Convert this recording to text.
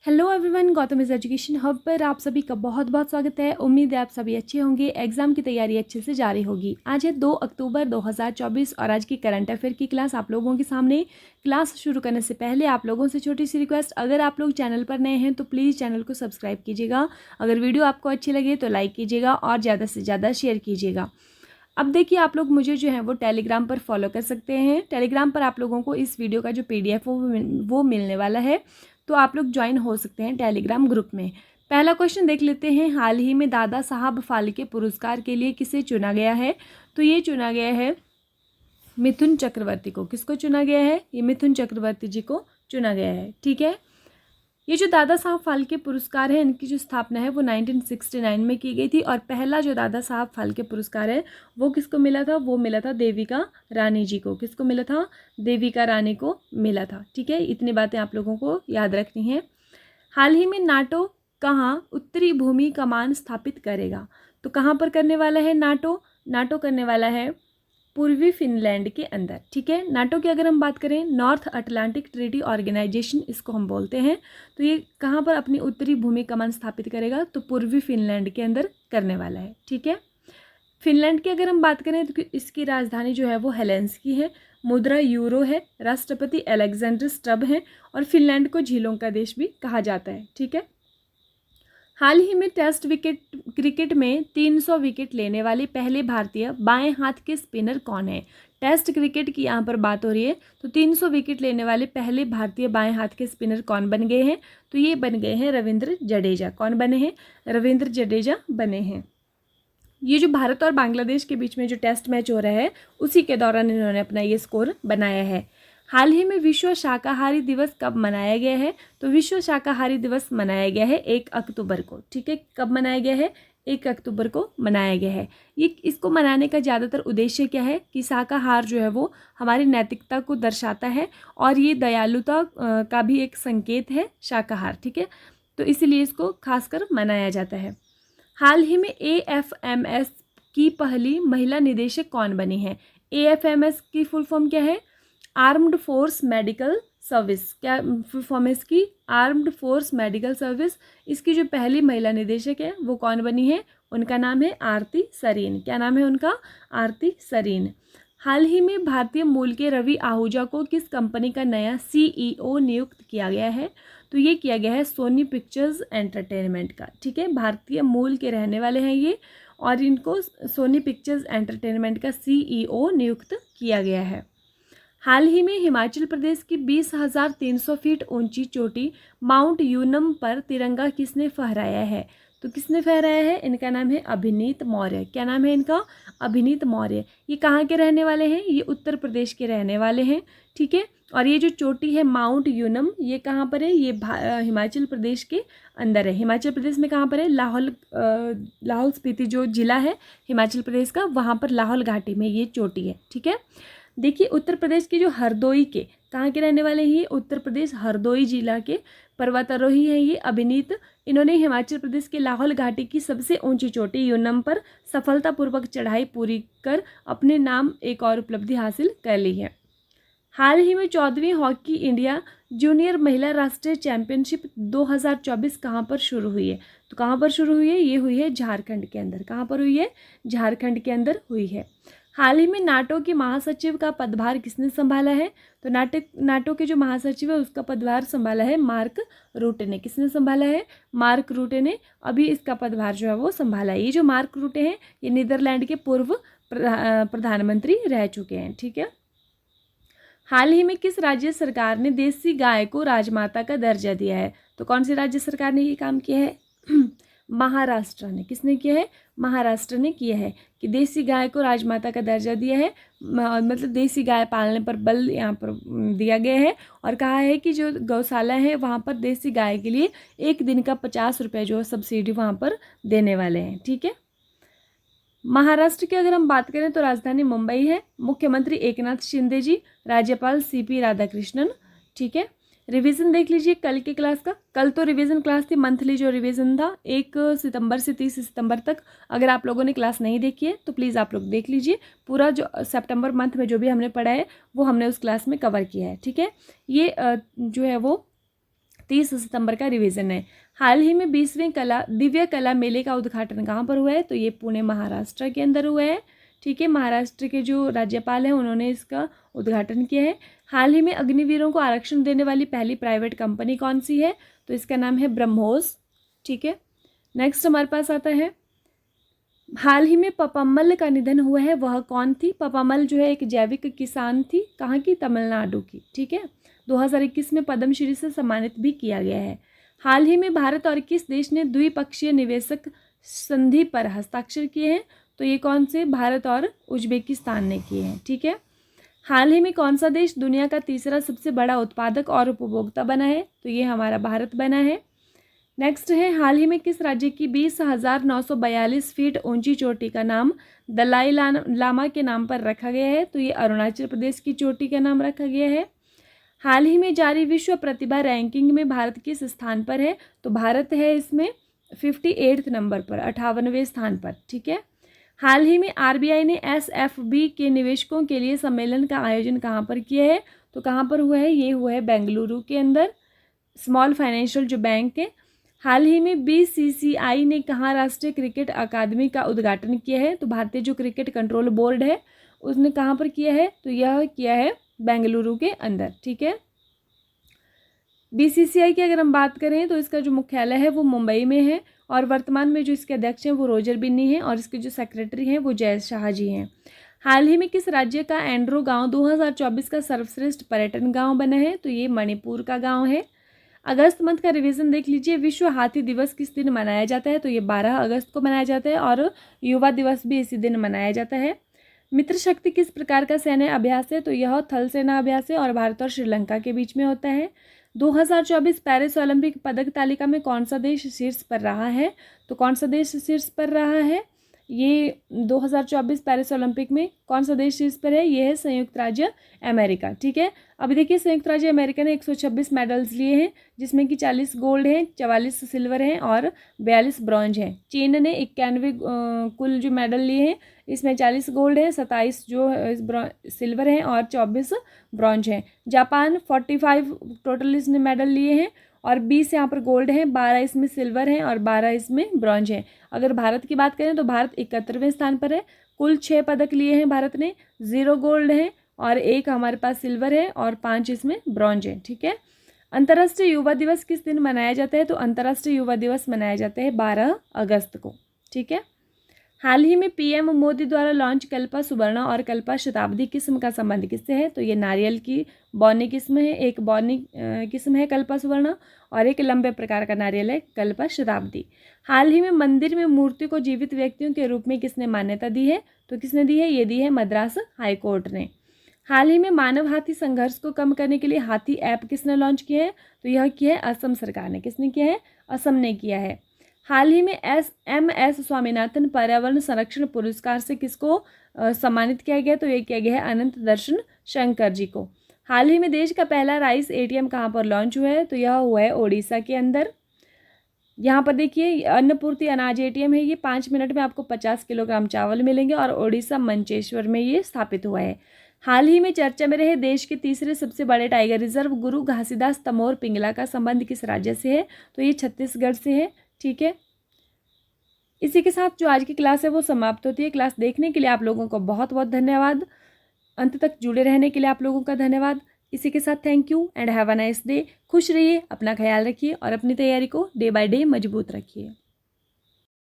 Hello everyone, Gautam is education hub पर आप सभी का बहुत बहुत स्वागत है। उम्मीद है आप सभी अच्छे होंगे, एग्जाम की तैयारी अच्छे से जारी होगी। आज है 2 अक्टूबर 2024 और आज की करंट अफेयर की क्लास आप लोगों के सामने। क्लास शुरू करने से पहले आप लोगों से छोटी सी रिक्वेस्ट, अगर आप लोग चैनल पर नए हैं तो प्लीज़ चैनल को सब्सक्राइब कीजिएगा। अगर वीडियो आपको अच्छी लगे तो लाइक कीजिएगा और ज़्यादा से ज़्यादा शेयर कीजिएगा। अब देखिए, आप लोग मुझे जो है वो टेलीग्राम पर फॉलो कर सकते हैं। टेलीग्राम पर आप लोगों को इस वीडियो का जो PDF वो मिलने वाला है, तो आप लोग ज्वाइन हो सकते हैं टेलीग्राम ग्रुप में। पहला क्वेश्चन देख लेते हैं। हाल ही में दादा साहब फाल्के पुरस्कार के लिए किसे चुना गया है? तो ये चुना गया है मिथुन चक्रवर्ती को। किसको चुना गया है? ये मिथुन चक्रवर्ती जी को चुना गया है। ठीक है, ये जो दादा साहब फाल्के पुरस्कार है, इनकी जो स्थापना है वो 1969 में की गई थी। और पहला जो दादा साहब फाल्के पुरस्कार है वो किसको मिला था? वो मिला था देविका रानी जी को। किसको मिला था? देविका रानी को मिला था। ठीक है, इतनी बातें आप लोगों को याद रखनी है। हाल ही में नाटो कहाँ उत्तरी भूमि कमान स्थापित करेगा? तो कहाँ पर करने वाला है नाटो? नाटो करने वाला है पूर्वी फिनलैंड के अंदर। ठीक है, नाटो की अगर हम बात करें, नॉर्थ अटलांटिक ट्रीटी ऑर्गेनाइजेशन इसको हम बोलते हैं। तो ये कहाँ पर अपनी उत्तरी भूमि कमान स्थापित करेगा? तो पूर्वी फिनलैंड के अंदर करने वाला है। ठीक है, फिनलैंड की अगर हम बात करें तो इसकी राजधानी जो है वो हेलेंस्की है। मुद्रा यूरो है। राष्ट्रपति अलेक्जेंडर स्टब हैं और फिनलैंड को झीलों का देश भी कहा जाता है। ठीक है, हाल ही में टेस्ट क्रिकेट में 300 विकेट लेने वाले पहले भारतीय बाएं हाथ के स्पिनर कौन है? टेस्ट क्रिकेट की यहाँ पर बात हो रही है, तो 300 विकेट लेने वाले पहले भारतीय बाएं हाथ के स्पिनर कौन बन गए हैं? तो ये बन गए हैं रविंद्र जडेजा। कौन बने हैं? रविंद्र जडेजा बने हैं। ये जो भारत और बांग्लादेश के बीच में जो टेस्ट मैच हो रहा है, उसी के दौरान इन्होंने अपना ये स्कोर बनाया है। हाल ही में विश्व शाकाहारी दिवस कब मनाया गया है? तो विश्व शाकाहारी दिवस मनाया गया है 1 अक्टूबर को। ठीक है, कब मनाया गया है? 1 अक्टूबर को मनाया गया है। ये इसको मनाने का ज़्यादातर उद्देश्य क्या है कि शाकाहार जो है वो हमारी नैतिकता को दर्शाता है और ये दयालुता का भी एक संकेत है शाकाहार। ठीक है, तो इसीलिए इसको खासकर मनाया जाता है। हाल ही में AFMS की पहली महिला निदेशक कौन बनी है? AFMS की फुल फॉर्म क्या है? Armed force medical service. क्या फुल फॉर्म है इसकी? Armed force medical service. इसकी जो पहली महिला निदेशक है वो कौन बनी है? उनका नाम है आरती सरीन। क्या नाम है उनका? आरती सरीन। हाल ही में भारतीय मूल के रवि आहूजा को किस कंपनी का नया CEO नियुक्त किया गया है? तो ये किया गया है सोनी पिक्चर्स एंटरटेनमेंट का। ठीक है, भारतीय मूल के रहने वाले हैं ये और इनको सोनी पिक्चर्स एंटरटेनमेंट का CEO नियुक्त किया गया है। हाल ही में हिमाचल प्रदेश की 20,300 फीट ऊंची चोटी माउंट यूनम पर तिरंगा किसने फहराया है? तो किसने फहराया है? इनका नाम है अभिनीत मौर्य। क्या नाम है इनका? अभिनीत मौर्य। ये कहाँ के रहने वाले हैं? ये उत्तर प्रदेश के रहने वाले हैं। ठीक है, और ये जो चोटी है माउंट यूनम, ये कहाँ पर है? ये हिमाचल प्रदेश के अंदर है। हिमाचल प्रदेश में कहाँ पर है? लाहौल स्पीति जो जिला है हिमाचल प्रदेश का, वहाँ पर लाहौल घाटी में ये चोटी है। ठीक है, देखिए उत्तर प्रदेश की जो हरदोई के कहाँ के रहने वाले हैं? ये उत्तर प्रदेश हरदोई जिला के पर्वतारोही हैं ये अभिनीत। इन्होंने हिमाचल प्रदेश के लाहौल घाटी की सबसे ऊंची चोटी यूनम पर सफलतापूर्वक चढ़ाई पूरी कर अपने नाम एक और उपलब्धि हासिल कर ली है। हाल ही में 14वीं हॉकी इंडिया जूनियर महिला राष्ट्रीय चैंपियनशिप 2024 कहाँ पर शुरू हुई है? तो कहाँ पर शुरू हुई है? ये हुई है झारखंड के अंदर। कहाँ पर हुई है? झारखंड के अंदर हुई है। हाल ही में नाटो के महासचिव का पदभार किसने संभाला है? तो नाटो के जो महासचिव है उसका पदभार संभाला है मार्क रूटे ने। किसने संभाला है? मार्क रूटे ने अभी इसका पदभार जो है वो संभाला है। ये जो मार्क रूटे हैं ये नीदरलैंड के पूर्व प्रधानमंत्री रह चुके हैं। ठीक है, हाल ही में किस राज्य सरकार ने देसी गाय को राजमाता का दर्जा दिया है? तो कौन सी राज्य सरकार ने ये काम किया है? महाराष्ट्र ने। किसने किया है? महाराष्ट्र ने किया है कि देसी गाय को राजमाता का दर्जा दिया है। मतलब देसी गाय पालने पर बल यहाँ पर दिया गया है और कहा है कि जो गौशाला है वहाँ पर देसी गाय के लिए 1 दिन का 50 रुपये जो सब्सिडी वहाँ पर देने वाले हैं। ठीक है, महाराष्ट्र की अगर हम बात करें तो राजधानी मुंबई है। मुख्यमंत्री एकनाथ शिंदे जी, राज्यपाल CP राधाकृष्णन। ठीक है, रिवीजन देख लीजिए कल की क्लास का। कल तो रिवीजन क्लास थी, मंथली जो रिवीजन था 1 सितंबर से 30 सितंबर तक। अगर आप लोगों ने क्लास नहीं देखी है तो प्लीज़ आप लोग देख लीजिए। पूरा जो सितंबर मंथ में जो भी हमने पढ़ा है वो हमने उस क्लास में कवर किया है। ठीक है, ये जो है वो 30 सितंबर का रिवीजन है। हाल ही में 20वें दिव्य कला मेले का उद्घाटन कहाँ पर हुआ है? तो ये पुणे महाराष्ट्र के अंदर हुआ है। ठीक है, महाराष्ट्र के जो राज्यपाल हैं उन्होंने इसका उद्घाटन किया है। हाल ही में अग्निवीरों को आरक्षण देने वाली पहली प्राइवेट कंपनी कौन सी है? तो इसका नाम है ब्रह्मोस। ठीक है, नेक्स्ट हमारे पास आता है, हाल ही में पपामल का निधन हुआ है, वह कौन थी? पपामल जो है एक जैविक किसान थी, कहाँ की? तमिलनाडु की। ठीक है, 2021 में पद्मश्री से सम्मानित भी किया गया है। हाल ही में भारत और किस देश ने द्विपक्षीय निवेशक संधि पर हस्ताक्षर किए हैं? तो ये कौन से? भारत और उज्बेकिस्तान ने किए हैं। ठीक है, हाल ही में कौन सा देश दुनिया का तीसरा सबसे बड़ा उत्पादक और उपभोक्ता बना है? तो ये हमारा भारत बना है। नेक्स्ट है, हाल ही में किस राज्य की 20,942 फीट ऊंची चोटी का नाम दलाई लामा के नाम पर रखा गया है? तो ये अरुणाचल प्रदेश की चोटी का नाम रखा गया है। हाल ही में जारी विश्व प्रतिभा रैंकिंग में भारत किस स्थान पर है? तो भारत है इसमें 58वें नंबर पर, 58वें स्थान पर। ठीक है, हाल ही में आरबीआई ने एसएफबी के निवेशकों के लिए सम्मेलन का आयोजन कहाँ पर किया है? तो कहाँ पर हुआ है? ये हुआ है बेंगलुरु के अंदर, स्मॉल फाइनेंशियल जो बैंक है। हाल ही में बीसीसीआई ने कहाँ राष्ट्रीय क्रिकेट अकादमी का उद्घाटन किया है? तो भारतीय जो क्रिकेट कंट्रोल बोर्ड है उसने कहाँ पर किया है? तो यह किया है बेंगलुरु के अंदर। ठीक है, बीसीसीआई की अगर हम बात करें तो इसका जो मुख्यालय है वो मुंबई में है और वर्तमान में जो इसके अध्यक्ष हैं वो रोजर बिन्नी हैं और इसके जो सेक्रेटरी हैं वो जय शाह जी हैं। हाल ही में किस राज्य का एंड्रो गांव 2024 का सर्वश्रेष्ठ पर्यटन गांव बना है? तो ये मणिपुर का गांव है। अगस्त मंथ का रिवीजन देख लीजिए, विश्व हाथी दिवस किस दिन मनाया जाता है? तो ये 12 अगस्त को मनाया जाता है और युवा दिवस भी इसी दिन मनाया जाता है। मित्र शक्ति किस प्रकार का सैन्य अभ्यास है? तो यह थल सेना अभ्यास है और भारत और श्रीलंका के बीच में होता है। 2024 पेरिस ओलंपिक पदक तालिका में कौन सा देश शीर्ष पर रहा है? तो कौन सा देश शीर्ष पर रहा है? ये 2024 पेरिस ओलंपिक में कौन सा देश शीर्ष पर है? ये है संयुक्त राज्य अमेरिका। ठीक है, अभी देखिए संयुक्त राज्य अमेरिका ने 126 मेडल्स लिए हैं जिसमें कि 40 गोल्ड हैं, 44 सिल्वर हैं और 42 ब्रॉन्ज हैं। चीन ने 91 कुल जो मेडल लिए हैं, इसमें 40 गोल्ड हैं, 27 जो सिल्वर हैं और 24 ब्रॉन्ज हैं। जापान 45 टोटल इसने मेडल लिए हैं और 20 यहाँ पर गोल्ड हैं, 12 इसमें सिल्वर हैं और 12 इसमें ब्रॉन्ज हैं। अगर भारत की बात करें तो भारत 71वें स्थान पर है। कुल 6 पदक लिए हैं भारत ने, 0 गोल्ड हैं और 1 हमारे पास सिल्वर है और 5 इसमें ब्रॉन्ज है। ठीक है, अंतर्राष्ट्रीय युवा दिवस किस दिन मनाया जाता है? तो अंतर्राष्ट्रीय युवा दिवस मनाया जाता है 12 अगस्त को। ठीक है, हाल ही में पीएम मोदी द्वारा लॉन्च कल्पा सुवर्णा और कल्पा शताब्दी किस्म का संबंध किससे है? तो ये नारियल की बौनी किस्म है, एक बौनी किस्म है कल्पा सुवर्णा और एक लंबे प्रकार का नारियल है कल्पा शताब्दी। हाल ही में मंदिर में मूर्ति को जीवित व्यक्तियों के रूप में किसने मान्यता दी है? तो किसने दी है? ये दी है मद्रास हाईकोर्ट ने। हाल ही में मानव हाथी संघर्ष को कम करने के लिए हाथी ऐप किसने लॉन्च किया है? तो यह किया है असम सरकार ने। किसने किया है? असम ने किया है। हाल ही में MS स्वामीनाथन पर्यावरण संरक्षण पुरस्कार से किसको सम्मानित किया गया? तो ये किया गया है अनंत दर्शन शंकर जी को। हाल ही में देश का पहला राइस ATM कहाँ पर लॉन्च हुआ है? तो यह हुआ है ओडिशा के अंदर। यहाँ पर देखिए अन्नपूर्ति अनाज ATM है, ये 5 मिनट में आपको 50 किलोग्राम चावल मिलेंगे और ओडिशा मंचेश्वर में ये स्थापित हुआ है। हाल ही में चर्चा में रहे देश के तीसरे सबसे बड़े टाइगर रिजर्व गुरु घासीदास तमोर पिंगला का संबंध किस राज्य से है? तो ये छत्तीसगढ़ से है। ठीक है, इसी के साथ जो आज की क्लास है वो समाप्त होती है। क्लास देखने के लिए आप लोगों को बहुत बहुत धन्यवाद। अंत तक जुड़े रहने के लिए आप लोगों का धन्यवाद। इसी के साथ thank you and have a nice day. खुश रहिए, अपना ख्याल रखिए और अपनी तैयारी को डे बाय डे मजबूत रखिए।